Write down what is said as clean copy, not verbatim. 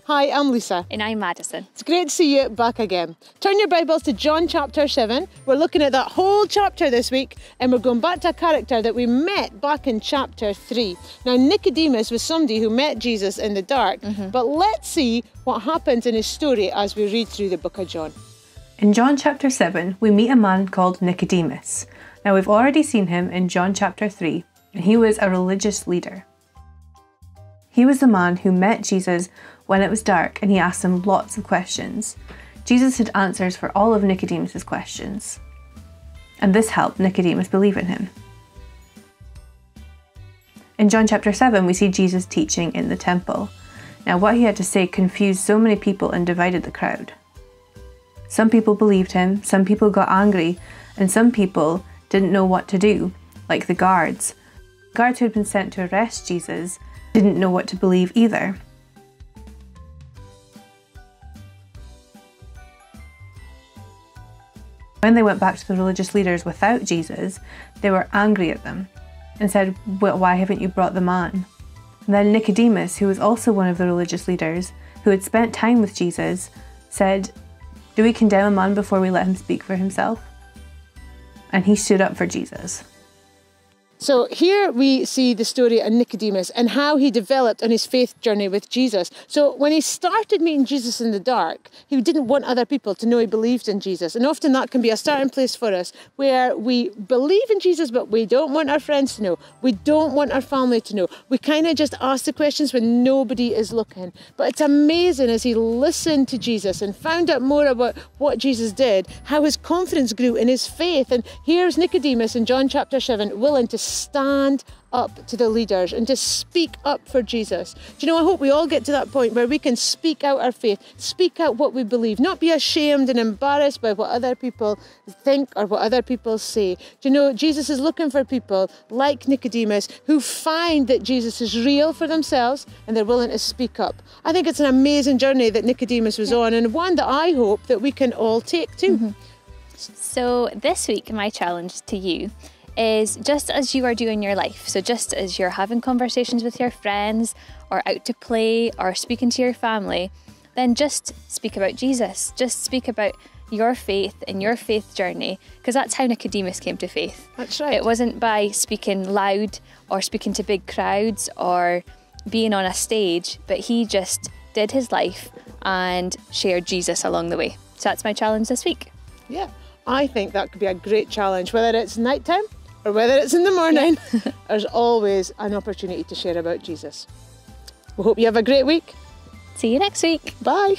Hi, I'm Lisa. And I'm Madison. It's great to see you back again. Turn your Bibles to John chapter 7. We're looking at that whole chapter this week, and we're going back to a character that we met back in chapter 3. Now, Nicodemus was somebody who met Jesus in the dark, but let's see what happens in his story as we read through the book of John. In John chapter 7, we meet a man called Nicodemus. Now, we've already seen him in John chapter 3, and he was a religious leader. He was the man who met Jesus when it was dark, and he asked him lots of questions. Jesus had answers for all of Nicodemus's questions, and this helped Nicodemus believe in him. In John chapter 7, we see Jesus teaching in the temple. Now, what he had to say confused so many people and divided the crowd. Some people believed him, some people got angry, and some people didn't know what to do, like the guards. The guards who had been sent to arrest Jesus didn't know what to believe either. When they went back to the religious leaders without Jesus, they were angry at them and said, "Well, why haven't you brought the man?" And then Nicodemus, who was also one of the religious leaders, who had spent time with Jesus, said, "Do we condemn a man before we let him speak for himself?" And he stood up for Jesus. So here we see the story of Nicodemus and how he developed on his faith journey with Jesus. So when he started meeting Jesus in the dark, he didn't want other people to know he believed in Jesus. And often that can be a starting place for us where we believe in Jesus, but we don't want our friends to know. We don't want our family to know. We kind of just ask the questions when nobody is looking. But it's amazing as he listened to Jesus and found out more about what Jesus did, how his confidence grew in his faith. And here's Nicodemus in John chapter 7 willing to stand up to the leaders and to speak up for Jesus. Do you know, I hope we all get to that point where we can speak out our faith, speak out what we believe, not be ashamed and embarrassed by what other people think or what other people say. Do you know, Jesus is looking for people like Nicodemus who find that Jesus is real for themselves and they're willing to speak up. I think it's an amazing journey that Nicodemus was on, and one that I hope that we can all take too. So this week, my challenge to you is just as you are doing your life. So just as you're having conversations with your friends or out to play or speaking to your family, then just speak about Jesus. Just speak about your faith and your faith journey, because that's how Nicodemus came to faith. That's right. It wasn't by speaking loud or speaking to big crowds or being on a stage, but he just did his life and shared Jesus along the way. So that's my challenge this week. Yeah, I think that could be a great challenge, whether it's nighttime or whether it's in the morning. There's always an opportunity to share about Jesus. We hope you have a great week. See you next week. Bye.